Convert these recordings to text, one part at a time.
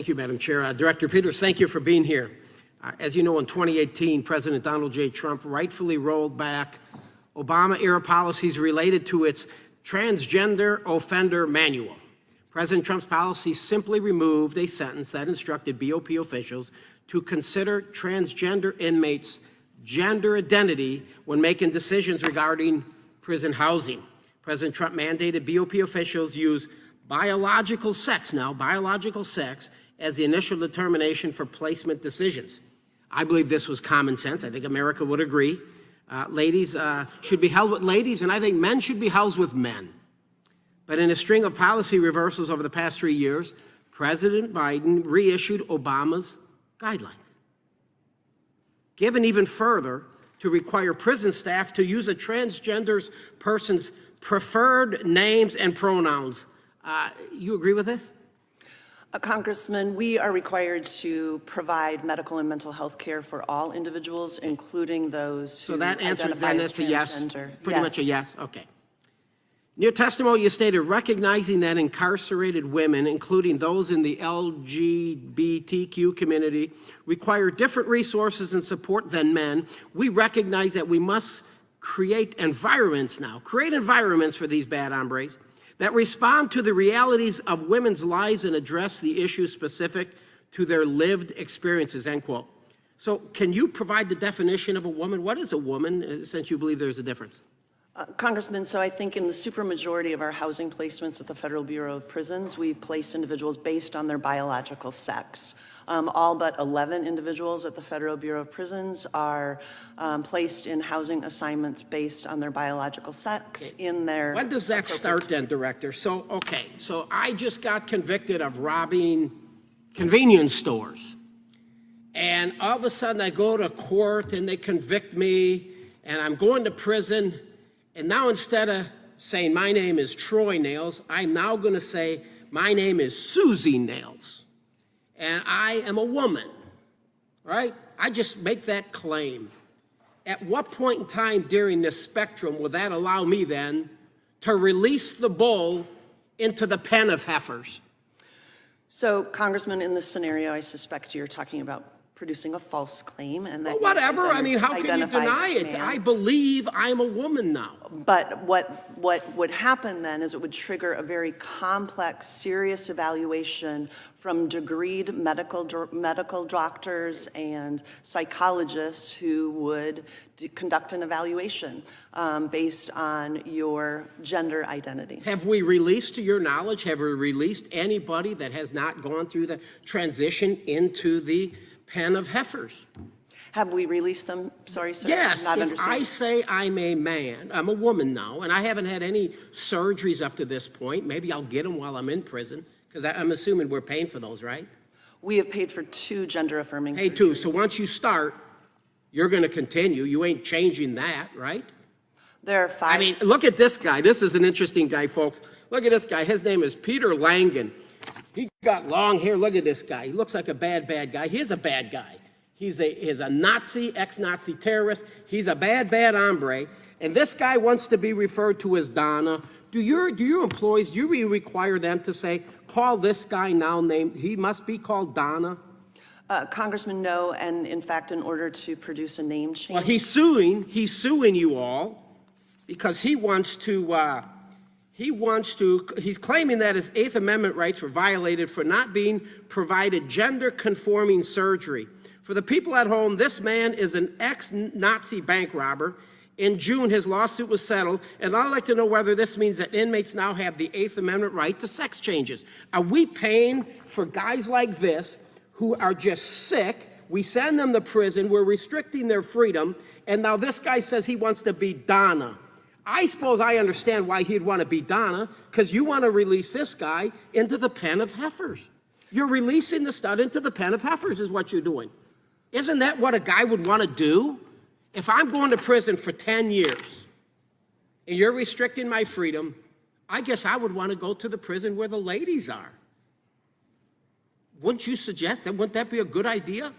Thank you, Madam Chair. Director Peters, thank you for being here. As you know, in 2018, President Donald J. Trump rightfully rolled back Obama-era policies related to its transgender offender manual. President Trump's policy simply removed a sentence that instructed BOP officials to consider transgender inmates' gender identity when making decisions regarding prison housing. President Trump mandated BOP officials use biological sex as the initial determination for placement decisions. I believe this was common sense. I think America would agree. Ladies should be held with ladies, and I think men should be housed with men. But in a string of policy reversals over the past 3 years, President Biden reissued Obama's guidelines, given even further to require prison staff to use a transgender person's preferred names and pronouns. You agree with this? Congressman, we are required to provide medical and mental health care for all individuals, including those who identify as transgender. So that answer, then it's a yes? Pretty much a yes? Okay. In your testimony, you stated, recognizing that incarcerated women, including those in the LGBTQ community, require different resources and support than men, we recognize that we must create environments for these bad hombres that respond to the realities of women's lives and address the issues specific to their lived experiences, end quote. So can you provide the definition of a woman? What is a woman, since you believe there's a difference? Congressman, so I think in the supermajority of our housing placements at the Federal Bureau of Prisons, we place individuals based on their biological sex. All but 11 individuals at the Federal Bureau of Prisons are placed in housing assignments based on their biological sex in their... When does that start then, Director? So I just got convicted of robbing convenience stores. And all of a sudden I go to court and they convict me and I'm going to prison. And now instead of saying my name is Troy Nehls, I'm now going to say my name is Susie Nehls, and I am a woman, right? I just make that claim. At what point in time during this spectrum will that allow me then to release the bull into the pen of heifers? So, Congressman, in this scenario, I suspect you're talking about producing a false claim, and that whatever. I mean, how can you deny it? I believe I'm a woman now. But what would happen then is it would trigger a very complex, serious evaluation from degreed medical doctors and psychologists who would conduct an evaluation based on your gender identity. Have we released, to your knowledge, have we released anybody that has not gone through the transition into the pen of heifers? Have we released them? Sorry, sir. Yes, if I say I'm a man, I'm a woman now, and I haven't had any surgeries up to this point, maybe I'll get them while I'm in prison, because I'm assuming we're paying for those, right? We have paid for 2 gender-affirming surgeries. Paid 2, so once you start, you're going to continue. You ain't changing that, right? There are 5. I mean, look at this guy. This is an interesting guy, folks. Look at this guy. His name is Peter Langen. He got long hair. Look at this guy. He looks like a bad guy. He's a bad guy. He's a Nazi, ex-Nazi terrorist. He's a bad hombre. And this guy wants to be referred to as Donna. Do your employees, do you require them to say, call this guy now named, he must be called Donna? Congressman, no, and in fact, in order to produce a name change. Well, he's suing you all because he's claiming that his 8th Amendment rights were violated for not being provided gender-conforming surgery. For the people at home, this man is an ex-Nazi bank robber. In June, his lawsuit was settled, and I'd like to know whether this means that inmates now have the 8th Amendment right to sex changes. Are we paying for guys like this who are just sick? We send them to prison, we're restricting their freedom, and now this guy says he wants to be Donna. I suppose I understand why he'd want to be Donna, because you want to release this guy into the pen of heifers. You're releasing the stud into the pen of heifers is what you're doing. Isn't that what a guy would want to do? If I'm going to prison for 10 years and you're restricting my freedom, I guess I would want to go to the prison where the ladies are. Wouldn't you suggest that? Wouldn't that be a good idea?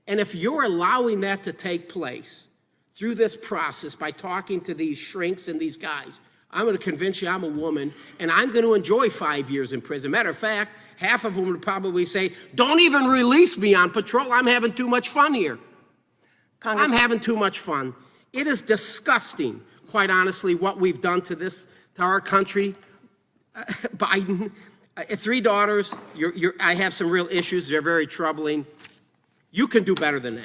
And if you're allowing that to take place through this process by talking to these shrinks and these guys, I'm going to convince you I'm a woman, and I'm going to enjoy 5 years in prison. Matter of fact, half of them would probably say, don't even release me on patrol. I'm having too much fun here. I'm having too much fun. It is disgusting, quite honestly, what we've done to our country. Biden, 3 daughters, I have some real issues. They're very troubling. You can do better than that.